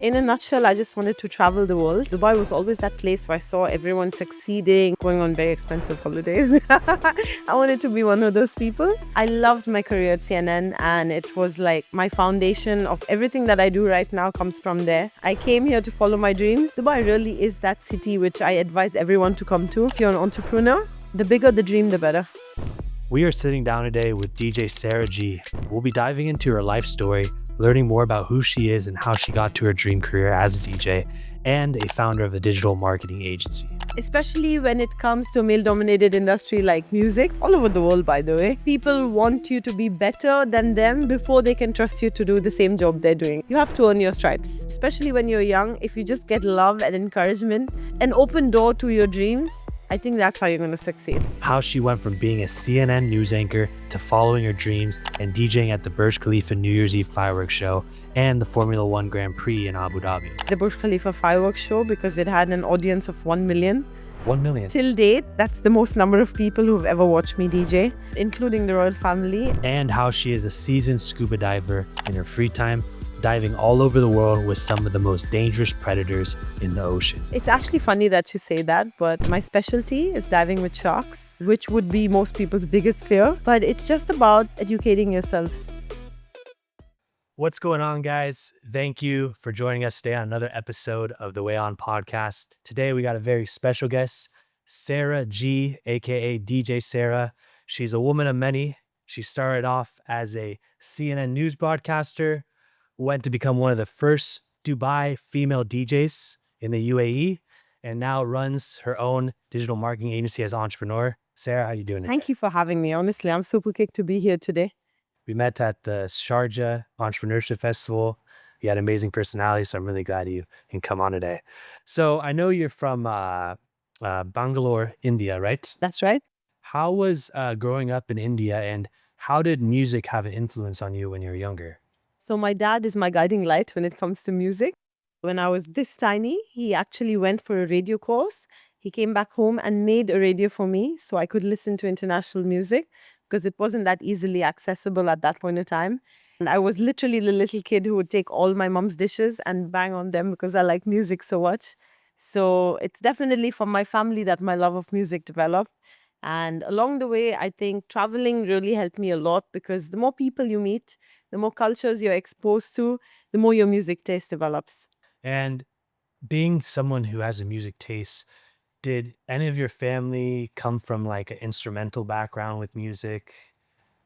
In a nutshell, I just wanted to travel the world. Dubai was always that place where I saw everyone succeeding, going on very expensive holidays. I wanted to be one of those people. I loved my career at CNN, and it was like my foundation of everything that I do right now comes from there. I came here to follow my dreams. Dubai really is that city which I advise everyone to come to. If you're an entrepreneur, the bigger the dream, the better. We are sitting down today with DJ Sara G. We'll be diving into her life story, learning more about who she is and how she got to her dream career as a DJ and a founder of a digital marketing agency. Especially when it comes to a male-dominated industry like music, all over the world, by the way. People want you to be better than them before they can trust you to do the same job they're doing. You have to earn your stripes. Especially when you're young, if you just get love and encouragement, an open door to your dreams, I think that's how you're going to succeed. How she went from being a CNN news anchor to following her dreams and DJing at the Burj Khalifa New Year's Eve fireworks show and the Formula One Grand Prix in Abu Dhabi. The Burj Khalifa fireworks show, because it had an audience of 1 million. 1 million. Till date, that's the most number of people who've ever watched me DJ, including the royal family. And how she is a seasoned scuba diver in her free time, diving all over the world with some of the most dangerous predators in the ocean. It's actually funny that you say that, but my specialty is diving with sharks, which would be most people's biggest fear. But it's just about educating yourselves. What's going on, guys? Thank you for joining us today on another episode of the Wayond podcast. Today, we got a very special guest, Sara G, aka DJ Sara. She's a woman of many. She started off as a CNN news broadcaster, went to become one of the first Dubai female DJs in the UAE, and now runs her own digital marketing agency as an entrepreneur. Sara, how you doing today? Thank you for having me. Honestly, I'm super kicked to be here today. We met at the Sharjah Entrepreneurship Festival. You had an amazing personality, so I'm really glad you can come on today. So I know you're from Bangalore, India, right? That's right. How was growing up in India, and how did music have an influence on you when you were younger? So my dad is my guiding light when it comes to music. When I was this tiny, he actually went for a radio course. He came back home and made a radio for me so I could listen to international music, because it wasn't that easily accessible at that point in time. And I was literally the little kid who would take all my mom's dishes and bang on them because I like music so much. So it's definitely from my family that my love of music developed. And along the way, I think traveling really helped me a lot, because the more people you meet, the more cultures you're exposed to, the more your music taste develops. And being someone who has a music taste, did any of your family come from like an instrumental background with music?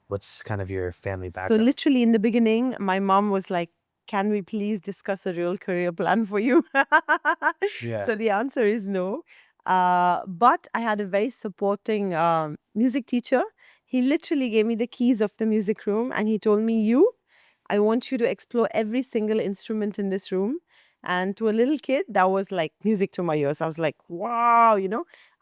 What's kind of your family So background? literally in the beginning, my mom was like, "Can we please discuss a real career plan for you?" Yeah. So the answer is no. But I had a very supporting music teacher. He literally gave me the keys of the music room and he told me, I want you to explore every single instrument in this room. And to a little kid, that was like music to my ears. I was like, wow,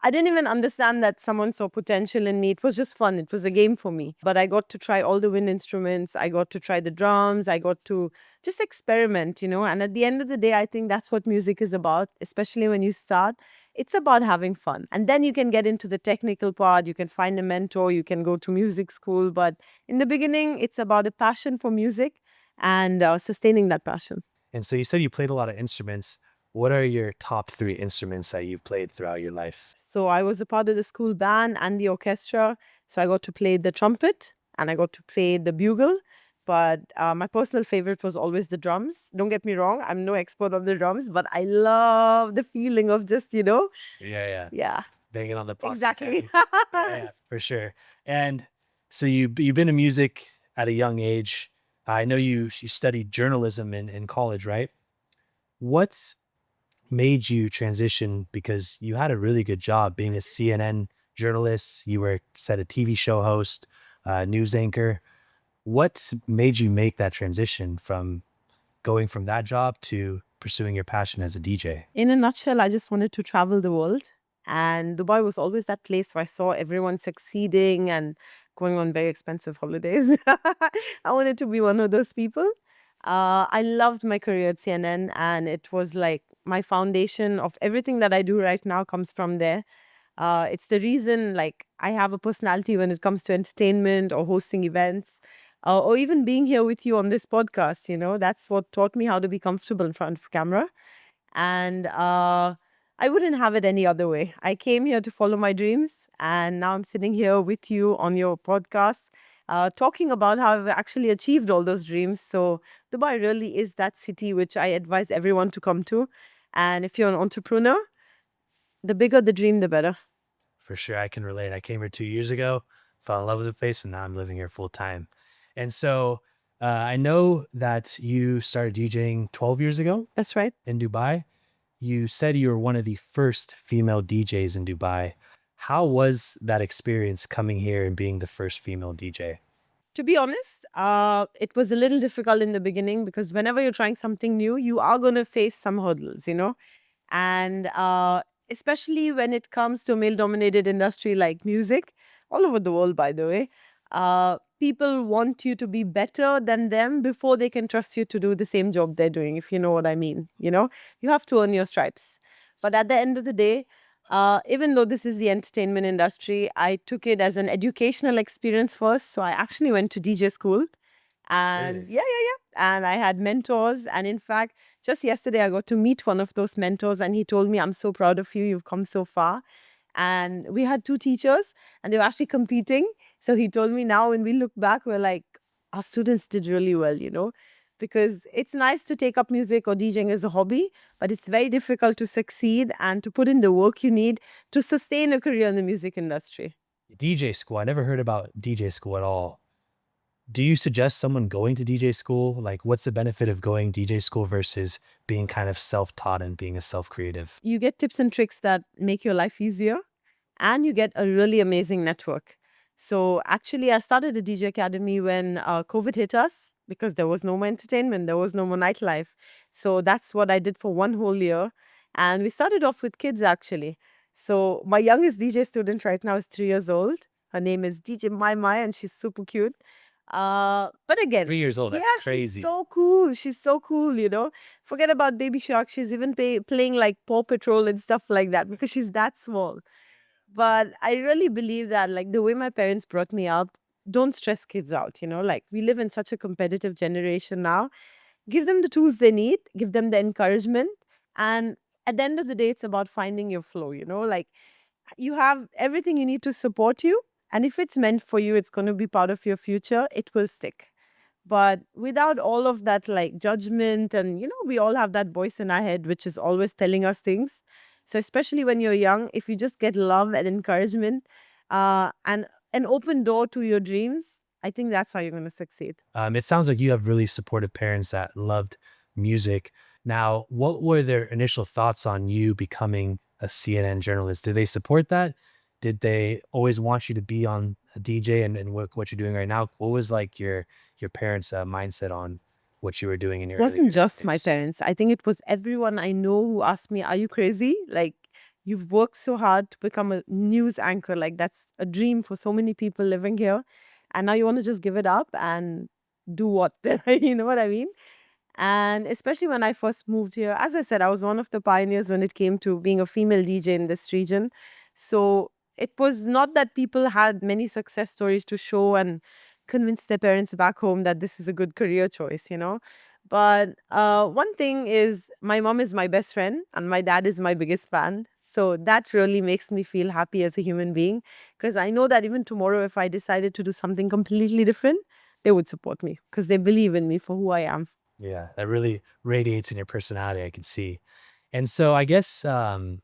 I didn't even understand that someone saw potential in me. It was just fun. It was a game for me. But I got to try all the wind instruments. I got to try the drums. I got to just experiment, And at the end of the day, I think that's what music is about, especially when you start. It's about having fun. And then you can get into the technical part. You can find a mentor. You can go to music school. But in the beginning, it's about a passion for music and sustaining that passion. And so you said you played a lot of instruments. What are your top 3 instruments that you've played throughout your life? So I was a part of the school band and the orchestra. So I got to play the trumpet and I got to play the bugle. But my personal favorite was always the drums. Don't get me wrong, I'm no expert on the drums, but I love the feeling of just, Yeah. Banging on the pots. exactly. Yeah, for sure. And so you've been in music at a young age. I know you studied journalism in college, right? What made you transition? Because you had a really good job being a CNN journalist. You were said a TV show host, news anchor. What made you make that transition from going from that job to pursuing your passion as a DJ? In a nutshell, I just wanted to travel the world. And Dubai was always that place where I saw everyone succeeding and going on very expensive holidays. I wanted to be one of those people. I loved my career at CNN, and it was like my foundation of everything that I do right now comes from there. It's the reason, like, I have a personality when it comes to entertainment or hosting events. or even being here with you on this podcast. That's what taught me how to be comfortable in front of camera. And I wouldn't have it any other way. I came here to follow my dreams, and now I'm sitting here with you on your podcast, talking about how I've actually achieved all those dreams. So, Dubai really is that city which I advise everyone to come to. And if you're an entrepreneur, the bigger the dream, the better. For sure, I can relate. I came here 2 years ago, fell in love with the place, and now I'm living here full time. And so I know that you started DJing 12 years ago That's right. in Dubai. You said you were one of the first female DJs in Dubai. How was that experience coming here and being the first female DJ? To be honest, it was a little difficult in the beginning because whenever you're trying something new, you are going to face some hurdles. And especially when it comes to a male dominated industry like music, all over the world, by the way, people want you to be better than them before they can trust you to do the same job they're doing, if you know what I mean. You have to earn your stripes. But at the end of the day, even though this is the entertainment industry, I took it as an educational experience first. So I actually went to DJ school. And Really? yeah, yeah, yeah. And I had mentors. And in fact, just yesterday, I got to meet one of those mentors, and he told me, "I'm so proud of you. You've come so far." And we had two teachers, and they were actually competing. So he told me now, when we look back, we're like, our students did really well, because it's nice to take up music or DJing as a hobby, but it's very difficult to succeed and to put in the work you need to sustain a career in the music industry. DJ school. I never heard about DJ school at all. Do you suggest someone going to DJ school? Like, what's the benefit of going DJ school versus being kind of self-taught and being a self-creative? You get tips and tricks that make your life easier, and you get a really amazing network. So actually, I started a DJ Academy when COVID hit us because there was no more entertainment, there was no more nightlife. So that's what I did for one whole year. And we started off with kids actually. So my youngest DJ student right now is 3 years old. Her name is DJ Mai Mai, and she's super cute. But again, 3 years old. yeah, That's she's crazy. so cool. She's so cool. Forget about Baby Shark. She's even playing like Paw Patrol and stuff like that because she's that small. But I really believe that, like, the way my parents brought me up, don't stress kids out. Like, we live in such a competitive generation now. Give them the tools they need, give them the encouragement. And at the end of the day, it's about finding your flow. Like, you have everything you need to support you. And if it's meant for you, it's going to be part of your future, it will stick. But without all of that, like, judgment, and we all have that voice in our head which is always telling us things. So especially when you're young, if you just get love and encouragement, and an open door to your dreams, I think that's how you're going to succeed. It sounds like you have really supportive parents that loved music. Now, what were their initial thoughts on you becoming a CNN journalist? Did they support that? Did they always want you to be on a DJ and what you're doing right now? What was like your parents' mindset on what you were doing in It your early wasn't just my days? parents. I think it was everyone I know who asked me, "Are you crazy? Like, you've worked so hard to become a news anchor. Like, that's a dream for so many people living here. And now you want to just give it up and do what?" You know what I mean? And especially when I first moved here, as I said, I was one of the pioneers when it came to being a female DJ in this region. So it was not that people had many success stories to show and convince their parents back home that this is a good career choice. But one thing is, my mom is my best friend and my dad is my biggest fan. So that really makes me feel happy as a human being because I know that even tomorrow, if I decided to do something completely different, they would support me because they believe in me for who I am. Yeah, that really radiates in your personality, I can see. And so I guess being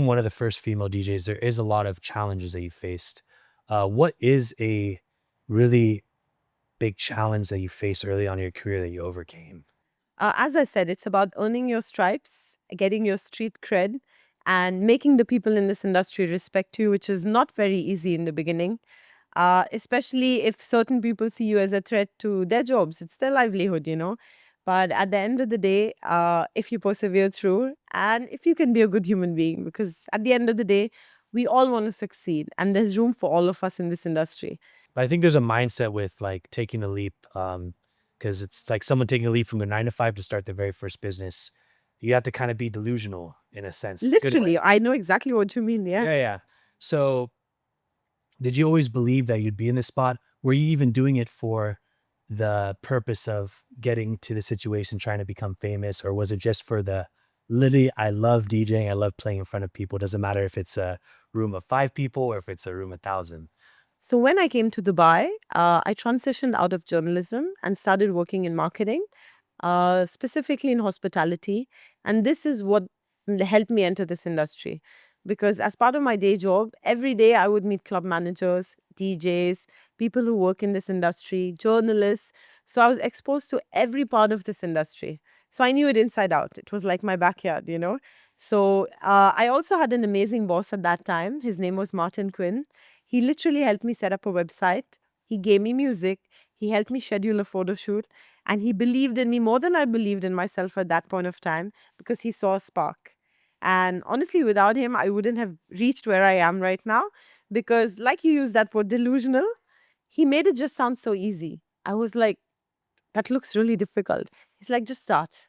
one of the first female DJs, there is a lot of challenges that you faced. What is a really big challenge that you faced early on in your career that you overcame? As I said, it's about earning your stripes, getting your street cred, and making the people in this industry respect you, which is not very easy in the beginning. Especially if certain people see you as a threat to their jobs, it's their livelihood. But at the end of the day, if you persevere through and if you can be a good human being, because at the end of the day, we all want to succeed and there's room for all of us in this industry. But I think there's a mindset with like taking a leap, because it's like someone taking a leap from their 9 to 5 to start their very first business. You have to kind of be delusional in a sense, in a good Literally, way. I know exactly what you mean. Yeah. Yeah, yeah. So did you always believe that you'd be in this spot? Were you even doing it for the purpose of getting to the situation, trying to become famous, or was it just for the literally, I love DJing, I love playing in front of people. Doesn't matter if it's a room of 5 people or if it's a room of 1,000. So when I came to Dubai, I transitioned out of journalism and started working in marketing, specifically in hospitality. And this is what helped me enter this industry. Because as part of my day job, every day I would meet club managers, DJs, people who work in this industry, journalists. So I was exposed to every part of this industry. So I knew it inside out. It was like my backyard, you know. So I also had an amazing boss at that time. His name was Martin Quinn. He literally helped me set up a website. He gave me music. He helped me schedule a photo shoot. And he believed in me more than I believed in myself at that point of time because he saw a spark. And honestly, without him, I wouldn't have reached where I am right now because, like you used that word, delusional, he made it just sound so easy. I was like, that looks really difficult. He's like, just start.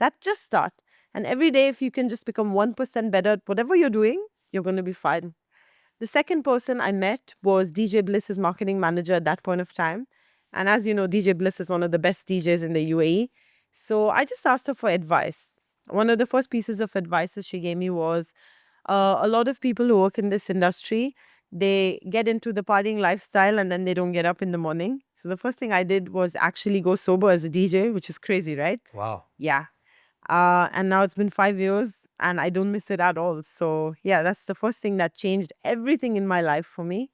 That just start. And every day, if you can just become 1% better at whatever you're doing, you're going to be fine. The second person I met was DJ Bliss, his marketing manager at that point of time. And as you know, DJ Bliss is one of the best DJs in the UAE. So I just asked her for advice. One of the first pieces of advice that she gave me was a lot of people who work in this industry, they get into the partying lifestyle and then they don't get up in the morning. So the first thing I did was actually go sober as a DJ, which is crazy, right? Wow. Yeah. And now it's been 5 years and I don't miss it at all. So, yeah, that's the first thing that changed everything in my life for me.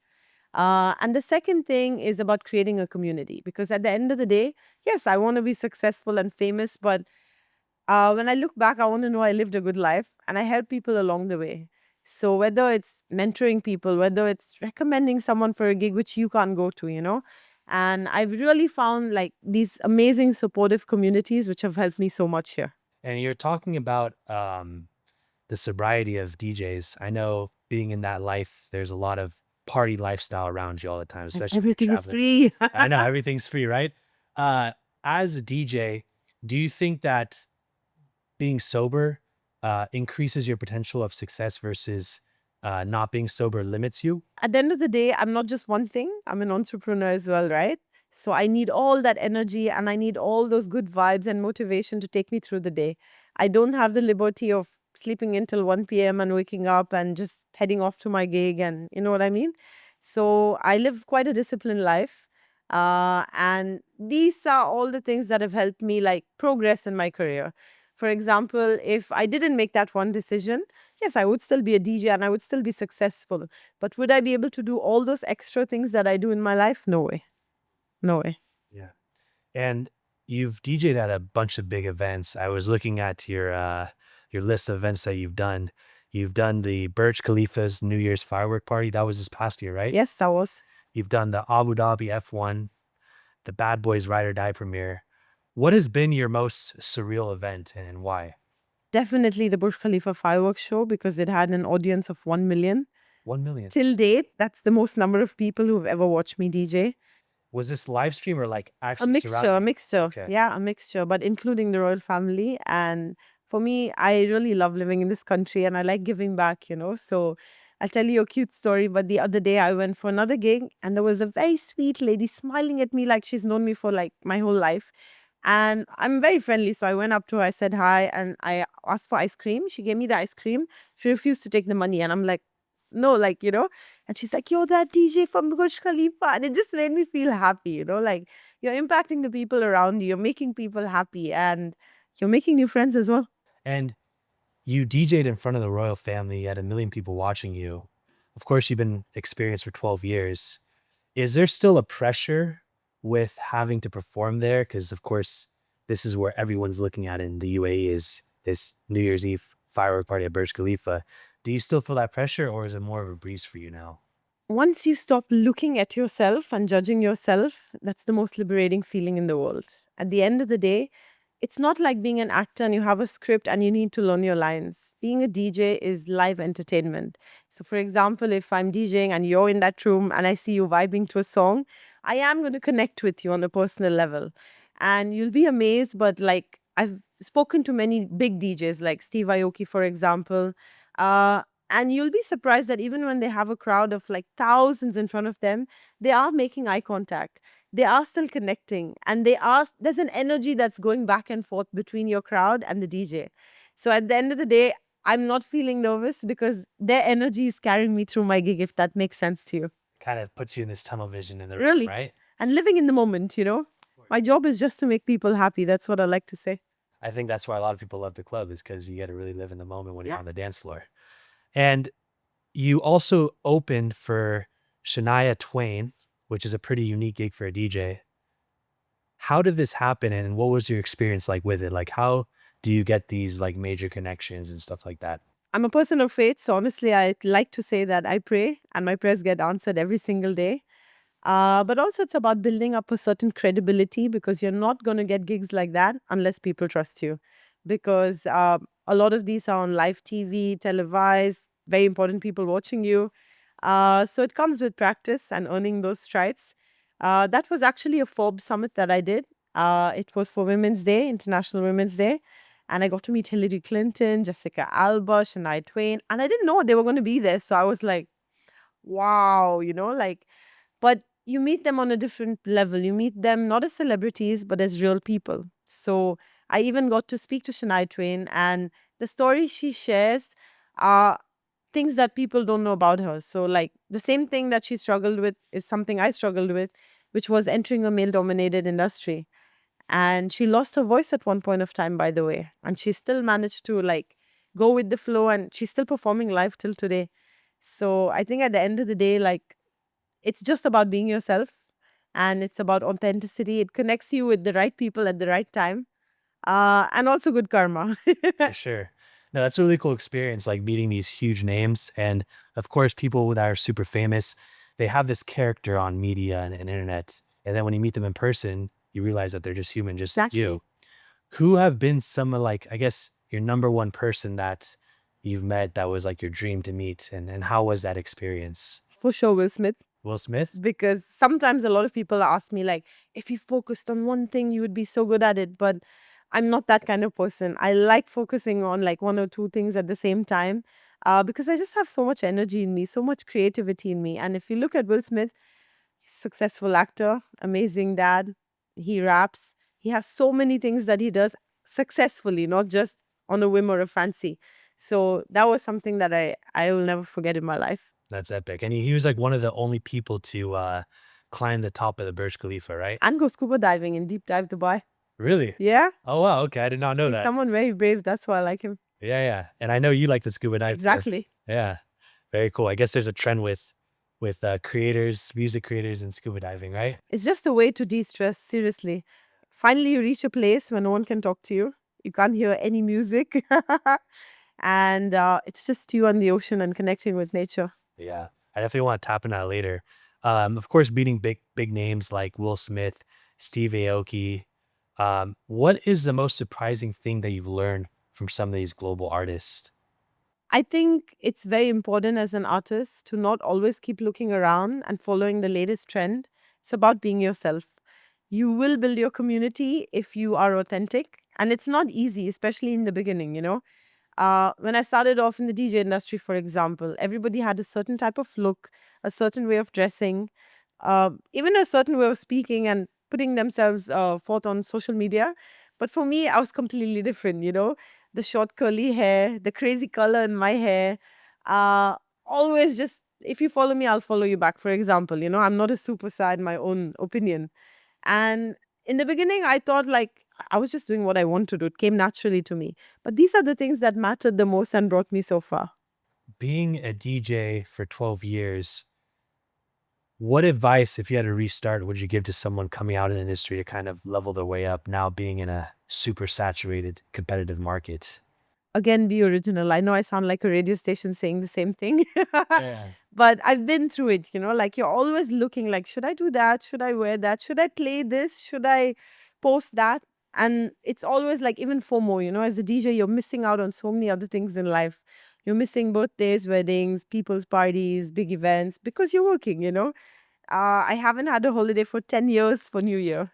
And the second thing is about creating a community because at the end of the day, yes, I want to be successful and famous, but when I look back, I want to know I lived a good life and I help people along the way. So, whether it's mentoring people, whether it's recommending someone for a gig which you can't go to, you know, and I've really found like these amazing supportive communities which have helped me so much here. And you're talking about the sobriety of DJs. I know being in that life, there's a lot of party lifestyle around you all the time, And especially if everything you're is traveling. free. I know everything's free, right? Uh, as a DJ, do you think that being sober increases your potential of success versus not being sober limits you? At the end of the day, I'm not just one thing, I'm an entrepreneur as well, right? So I need all that energy and I need all those good vibes and motivation to take me through the day. I don't have the liberty of sleeping until 1 p.m. and waking up and just heading off to my gig, and you know what I mean? So I live quite a disciplined life. And these are all the things that have helped me like progress in my career. For example, if I didn't make that one decision, yes, I would still be a DJ and I would still be successful. But would I be able to do all those extra things that I do in my life? No way. No way. Yeah. And you've DJ'd at a bunch of big events. I was looking at your list of events that you've done. You've done the Burj Khalifa's New Year's firework party. That was this past year, right? Yes, that was You've done the Abu Dhabi F1, the Bad Boys Ride or Die premiere. What has been your most surreal event and why? definitely the Burj Khalifa fireworks show because it had an audience of 1 million. 1 million. Till date, that's the most number of people who've ever watched me DJ. Was this live stream or like A actually mixture, surrounding a you? mixture. Okay. Yeah, a mixture, but including the royal family. And for me, I really love living in this country and I like giving back, you know. So I'll tell you a cute story. But the other day I went for another gig and there was a very sweet lady smiling at me like she's known me for like my whole life. And I'm very friendly. So I went up to her, I said hi, and I asked for ice cream. She gave me the ice cream. She refused to take the money. And I'm like, no, like, you know, and she's like, you're that DJ from Burj Khalifa. And it just made me feel happy, you know, like you're impacting the people around you, you're making people happy, and you're making new friends as well. And you DJ'd in front of the royal family. You had 1 million people watching you. Of course, you've been experienced for 12 years. Is there still a pressure with having to perform there? Because of course, this is where everyone's looking at in the UAE is this New Year's Eve firework party at Burj Khalifa. Do you still feel that pressure, or is it more of a breeze for you now? Once you stop looking at yourself and judging yourself, that's the most liberating feeling in the world. At the end of the day, it's not like being an actor and you have a script and you need to learn your lines. Being a DJ is live entertainment. So, for example, if I'm DJing and you're in that room and I see you vibing to a song, I am going to connect with you on a personal level. And you'll be amazed, but like I've spoken to many big DJs like Steve Aoki, for example. And you'll be surprised that even when they have a crowd of like thousands in front of them, they are making eye contact. They are still connecting, and there's an energy that's going back and forth between your crowd and the DJ. So at the end of the day, I'm not feeling nervous because their energy is carrying me through my gig, if that makes sense to you. Kind of puts you in this tunnel vision in the room, Really. right? And living in the moment, you know? My job is just to make people happy. That's what I like to say. I think that's why a lot of people love the club, is because you get to really live in the moment when you're Yeah. on the dance floor. And you also opened for Shania Twain, which is a pretty unique gig for a DJ. How did this happen, and what was your experience like with it? Like, how do you get these like major connections and stuff like that? I'm a person of faith, so honestly, I like to say that I pray and my prayers get answered every single day. But also, it's about building up a certain credibility because you're not going to get gigs like that unless people trust you. Because a lot of these are on live TV, televised, very important people watching you. So it comes with practice and earning those stripes. That was actually a Forbes summit that I did. It was for Women's Day, International Women's Day. And I got to meet Hillary Clinton, Jessica Alba, Shania Twain. And I didn't know they were going to be there. So I was like, wow, but you meet them on a different level. You meet them not as celebrities, but as real people. So I even got to speak to Shania Twain, and the stories she shares are things that people don't know about her. So, like, the same thing that she struggled with is something I struggled with, which was entering a male dominated industry. And she lost her voice at one point of time, by the way. And she still managed to, like, go with the flow, and she's still performing live till today. So I think at the end of the day, like, it's just about being yourself, and it's about authenticity. It connects you with the right people at the right time, and also good karma. For sure. No, that's a really cool experience, like meeting these huge names. And of course, people that are super famous, they have this character on media and internet. And then when you meet them in person, you realize that they're just human, just like Exactly. you. Who have been some of like, I guess, your number one person that you've met that was like your dream to meet? And how was that experience? For sure, Will Smith. Will Smith? Because sometimes a lot of people ask me, like, if you focused on one thing, you would be so good at it. But I'm not that kind of person. I like focusing on like one or two things at the same time, because I just have so much energy in me, so much creativity in me. And if you look at Will Smith, successful actor, amazing dad. He raps. He has so many things that he does successfully, not just on a whim or a fancy. So that was something that I will never forget in my life. That's epic. And he was like one of the only people to climb the top of the Burj Khalifa, right? And go scuba diving in deep dive Dubai. Really? Yeah, Oh, wow. Okay. I did not know he's that. someone very brave. That's why I like him. Yeah, yeah. And I know you like the scuba dive too. Exactly. Yeah. Very cool. I guess there's a trend with creators, music creators and scuba diving, right? It's just a way to de stress, seriously. Finally, you reach a place where no one can talk to you. You can't hear any music. And it's just you on the ocean and connecting with nature. Yeah. I definitely want to tap into that later. Of course, beating big names like Will Smith, Steve Aoki. What is the most surprising thing that you've learned from some of these global artists? I think it's very important as an artist to not always keep looking around and following the latest trend. It's about being yourself. You will build your community if you are authentic. And it's not easy, especially in the beginning. When I started off in the DJ industry, for example, everybody had a certain type of look, a certain way of dressing, even a certain way of speaking and putting themselves forth on social media. But for me, I was completely different. The short curly hair, the crazy color in my hair. Uh, Always just, if you follow me, I'll follow you back. For example, I'm not a superstar in my own opinion. And in the beginning, I thought like I was just doing what I want to do. It came naturally to me. But these are the things that mattered the most and brought me so far. Being a DJ for 12 years, what advice, if you had to restart, would you give to someone coming out in the industry to kind of level their way up now being in a super saturated competitive market? Again, be original. I know I sound like a radio station saying the same thing, Yeah. but I've been through it. Like you're always looking like, should I do that? Should I wear that? Should I play this? Should I post that? And it's always like even FOMO, as a DJ, you're missing out on so many other things in life. You're missing birthdays, weddings, people's parties, big events because you're working. I haven't had a holiday for 10 years for New Year.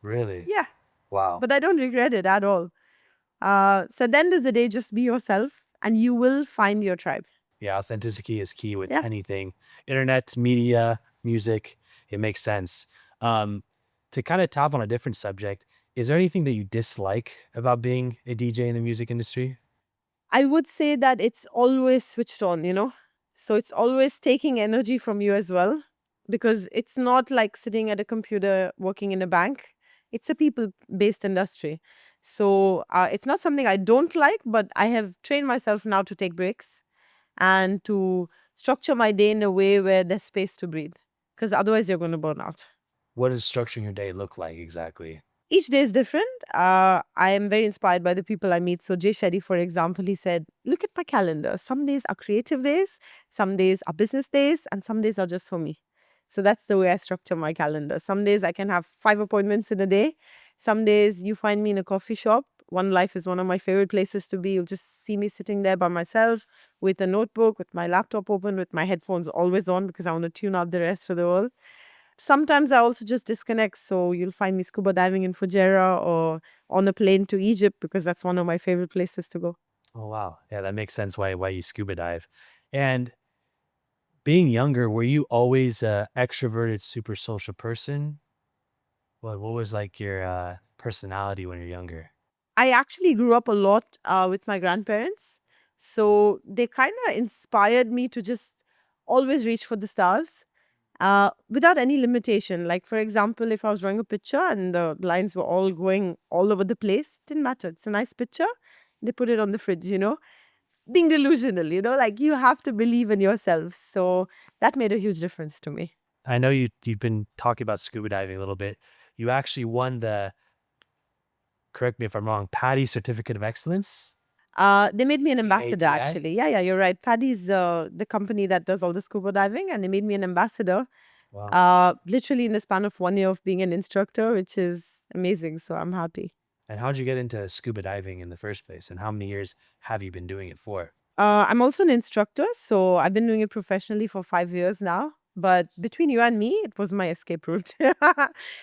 Really? Yeah, Wow. but I don't regret it at all. So at the end of the day, just be yourself and you will find your tribe. Yeah, authenticity is key with Yeah. anything. Internet, media, music, it makes sense. Um, to kind of top on a different subject, is there anything that you dislike about being a DJ in the music industry? I would say that it's always switched on, you know? So it's always taking energy from you as well, because it's not like sitting at a computer working in a bank. It's a people based industry. So it's not something I don't like, but I have trained myself now to take breaks and to structure my day in a way where there's space to breathe, because otherwise you're going to burn out. What does structuring your day look like exactly? Each day is different. I am very inspired by the people I meet. So Jay Shetty, for example, he said, "Look at my calendar. Some days are creative days, some days are business days, and some days are just for me." So that's the way I structure my calendar. Some days I can have 5 appointments in a day. Some days you find me in a coffee shop. One Life is one of my favorite places to be. You'll just see me sitting there by myself with a notebook, with my laptop open, with my headphones always on because I want to tune out the rest of the world. Sometimes I also just disconnect. So you'll find me scuba diving in Fujairah or on a plane to Egypt because that's one of my favorite places to go. Oh wow. Yeah, that makes sense why you scuba dive. And being younger, were you always a extroverted, super social person? What was like your personality when you're younger? I actually grew up a lot with my grandparents. So they kind of inspired me to just always reach for the stars without any limitation. Like, for example, if I was drawing a picture and the lines were all going all over the place, didn't matter. It's a nice picture. They put it on the fridge, you know? Being delusional, you know, like you have to believe in yourself. So that made a huge difference to me. I know you've been talking about scuba diving a little bit. You actually won the, correct me if I'm wrong, Patty Certificate of Excellence? They made me an ambassador PATI? actually. Yeah, you're right. Paddy's the company that does all the scuba diving, and they made me an ambassador. Wow. Literally in the span of 1 year of being an instructor, which is amazing. So I'm happy. And how'd you get into scuba diving in the first place? And how many years have you been doing it for? I'm also an instructor, so I've been doing it professionally for 5 years now. But between you and me, it was my escape route.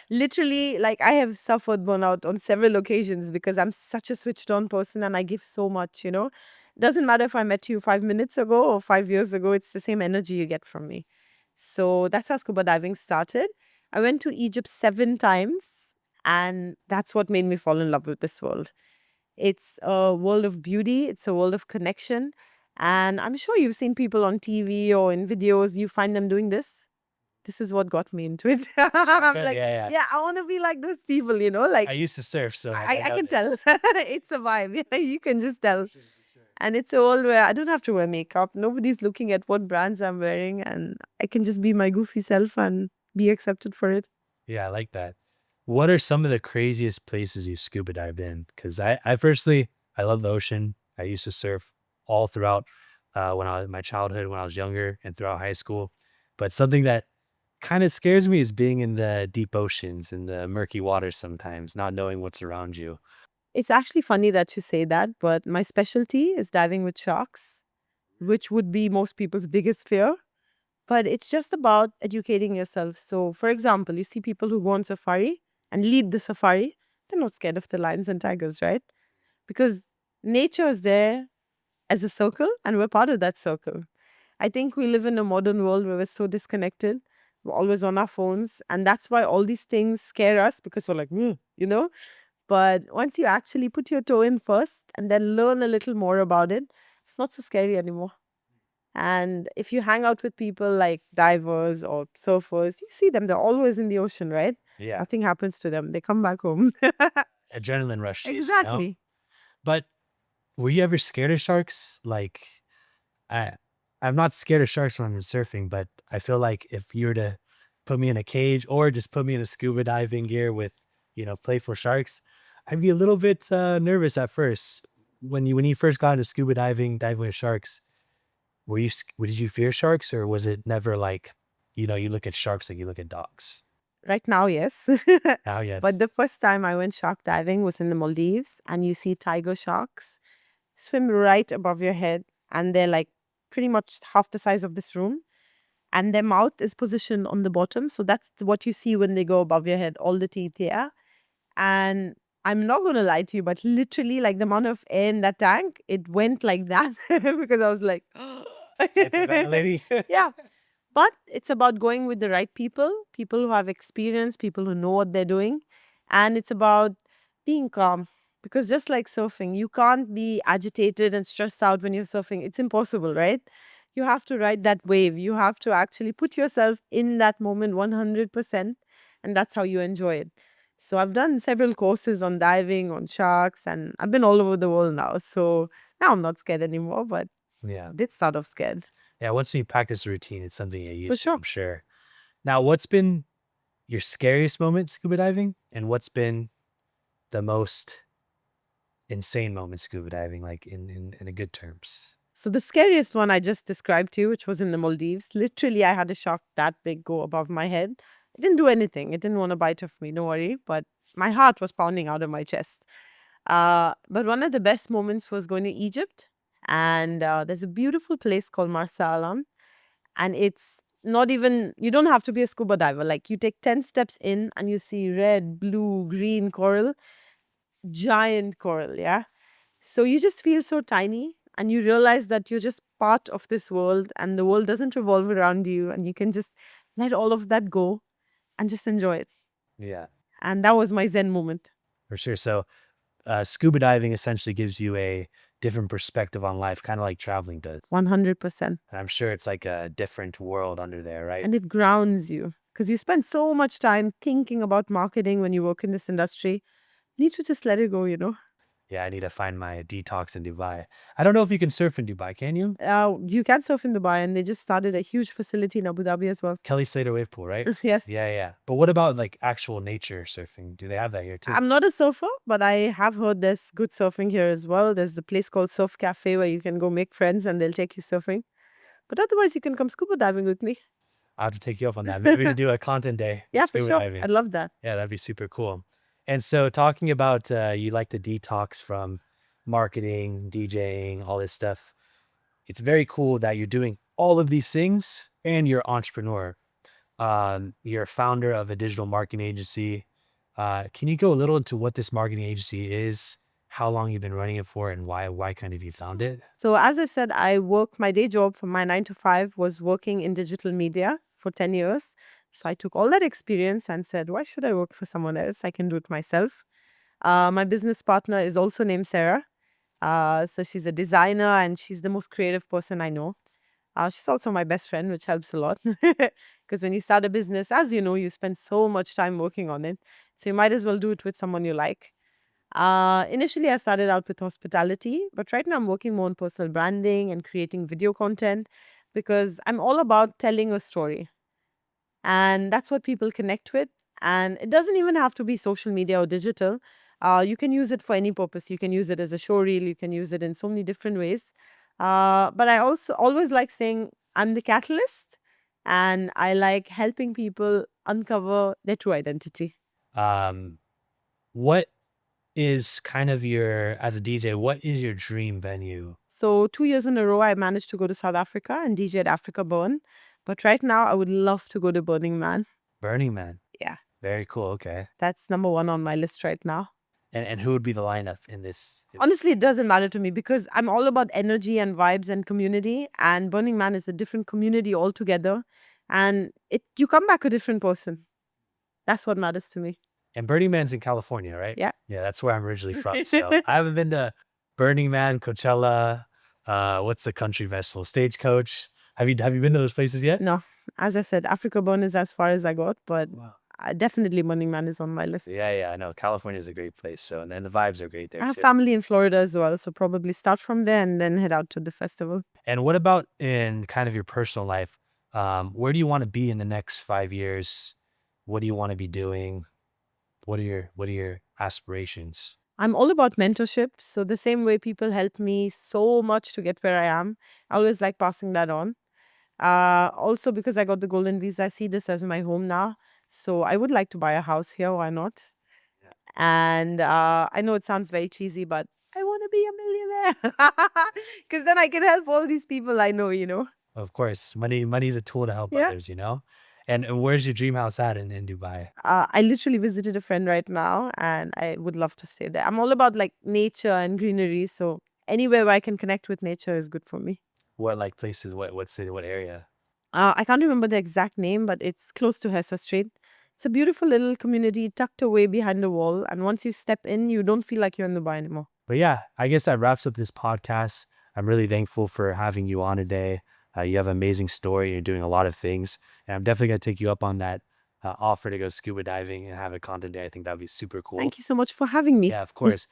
Literally, like I have suffered burnout on several occasions because I'm such a switched on person and I give so much, you know. Doesn't matter if I met you 5 minutes ago or 5 years ago, it's the same energy you get from me. So that's how scuba diving started. I went to Egypt 7 times, and that's what made me fall in love with this world. It's a world of beauty, it's a world of connection. And I'm sure you've seen people on TV or in videos, you find them doing this. This is what got me into it. I'm Okay, like, yeah, yeah. yeah, I want to be like those people, you know, like I used to surf, so I I know can tell. this. It's a vibe. Yeah, you can just tell. And it's a world where I don't have to wear makeup. Nobody's looking at what brands I'm wearing, and I can just be my goofy self and be accepted for it. Yeah, I like that. What are some of the craziest places you scuba dived in? Because I personally, I love the ocean. I used to surf all throughout when I was my childhood, when I was younger, and throughout high school. But something that kind of scares me is being in the deep oceans and the murky waters sometimes, not knowing what's around you. It's actually funny that you say that, but my specialty is diving with sharks, which would be most people's biggest fear. But it's just about educating yourself. So, for example, you see people who go on safari and lead the safari, they're not scared of the lions and tigers, right? Because nature is there as a circle and we're part of that circle. I think we live in a modern world where we're so disconnected. We're always on our phones. And that's why all these things scare us because we're like, you know? But once you actually put your toe in first and then learn a little more about it, it's not so scary anymore. And if you hang out with people like divers or surfers, you see them, they're always in the ocean, right? Yeah, Nothing happens to them. They come back home. adrenaline rushes. Exactly. But were you ever scared of sharks? Like, I I'm not scared of sharks when I'm surfing, but I feel like if you were to put me in a cage or just put me in a scuba diving gear with, playful sharks, I'd be a little bit nervous at first. When you first got into scuba diving with sharks, did you fear sharks or was it never like, you look at sharks like you look at dogs? Right now, yes. Now, But yes. the first time I went shark diving was in the Maldives, and you see tiger sharks swim right above your head, and they're like pretty much half the size of this room, and their mouth is positioned on the bottom. So that's what you see when they go above your head, all the teeth, yeah. And I'm not gonna lie to you, but literally, like the amount of air in that tank, it went like that because I was like, Like the better lady. Yeah. But it's about going with the right people, people who have experience, people who know what they're doing. And it's about being calm. Because just like surfing, you can't be agitated and stressed out when you're surfing. It's impossible, right? You have to ride that wave. You have to actually put yourself in that moment 100%. And that's how you enjoy it. So I've done several courses on diving, on sharks, and I've been all over the world now. So now I'm not scared anymore, but Yeah. did start off scared. Yeah. Once you practice a routine, it's something you For use to, sure. I'm sure. Now, what's been your scariest moment scuba diving? And what's been the most insane moment scuba diving, like in a good terms? So the scariest one I just described to you, which was in the Maldives, literally I had a shark that big go above my head. It didn't do anything. It didn't want to bite of me, don't worry. But my heart was pounding out of my chest. But one of the best moments was going to Egypt. And there's a beautiful place called Marsa Alam. And it's not even, you don't have to be a scuba diver. Like you take 10 steps in and you see red, blue, green coral, giant coral. Yeah. So you just feel so tiny and you realize that you're just part of this world and the world doesn't revolve around you and you can just let all of that go and just enjoy it. Yeah, And that was my Zen moment. for sure. So, scuba diving essentially gives you a different perspective on life, kind of like traveling does. 100%. And I'm sure it's like a different world under there, right? And it grounds you because you spend so much time thinking about marketing when you work in this industry. You need to just let it go, you know. Yeah, I need to find my detox in Dubai. I don't know if you can surf in Dubai, can you? You can surf in Dubai and they just started a huge facility in Abu Dhabi as well. Kelly Slater wave pool, right? Yes. Yeah, yeah. But what about like actual nature surfing? Do they have that here too? I'm not a surfer, but I have heard there's good surfing here as well. There's a place called Surf Cafe where you can go make friends and they'll take you surfing. But otherwise, you can come scuba diving with me. I'll have to take you up on that. Maybe we can do a content day. with Yeah, for scuba sure. diving. I'd love that. Yeah, that'd be super cool. And so, talking about you like to detox from marketing, DJing, all this stuff. It's very cool that you're doing all of these things and you're an entrepreneur. You're a founder of a digital marketing agency. Can you go a little into what this marketing agency is, how long you've been running it for, and why kind of you found it? So, as I said, I work my day job from my 9 to 5 was working in digital media for 10 years. So, I took all that experience and said, why should I work for someone else? I can do it myself. My business partner is also named Sarah. So she's a designer and she's the most creative person I know. She's also my best friend, which helps a lot. Because when you start a business, as you know, you spend so much time working on it. So you might as well do it with someone you like. Initially, I started out with hospitality, but right now I'm working more on personal branding and creating video content because I'm all about telling a story. And that's what people connect with. And it doesn't even have to be social media or digital. You can use it for any purpose. You can use it as a show reel. You can use it in so many different ways. But I also always like saying I'm the catalyst and I like helping people uncover their true identity. Um, what is kind of your, as a DJ, what is your dream venue? So 2 years in a row, I managed to go to South Africa and DJ at Africa Burn. But right now, I would love to go to Burning Man. Burning Man. Yeah, Very cool. Okay. that's number one on my list right now. And who would be the lineup in this? Honestly, it doesn't matter to me because I'm all about energy and vibes and community. And Burning Man is a different community altogether. And you come back a different person. That's what matters to me. And Burning Man's in California, right? Yeah. Yeah, that's where I'm originally from. So I haven't been to Burning Man, Coachella. What's the country festival? Stagecoach. Have you been to those places yet? No, as I said, Africa Burn is as far as I got, but Wow. definitely Burning Man is on my list. Yeah, I know. California is a great place. So and then the vibes are great there I have too. family in Florida as well, so probably start from there and then head out to the festival. And what about in kind of your personal life? Where do you want to be in the next 5 years? What do you want to be doing? What are your aspirations? I'm all about mentorship. So the same way people help me so much to get where I am, I always like passing that on. Also because I got the golden visa, I see this as my home now. So I would like to buy a house here. Why not? Yeah. And I know it sounds very cheesy, but I want to be a millionaire because then I can help all these people I know, you know. Of course, money's a tool to help Yeah. others, you know? And where's your dream house at in Dubai? I literally visited a friend right now and I would love to stay there. I'm all about like nature and greenery. So anywhere where I can connect with nature is good for me. What like places? What city? What area? I can't remember the exact name, but it's close to Hessa Street. It's a beautiful little community tucked away behind a wall. And once you step in, you don't feel like you're in Dubai anymore. But yeah, I guess that wraps up this podcast. I'm really thankful for having you on today. You have an amazing story. You're doing a lot of things, and I'm definitely gonna take you up on that offer to go scuba diving and have a content day. I think that'd be super cool. Thank you so much for having me. Yeah, of course.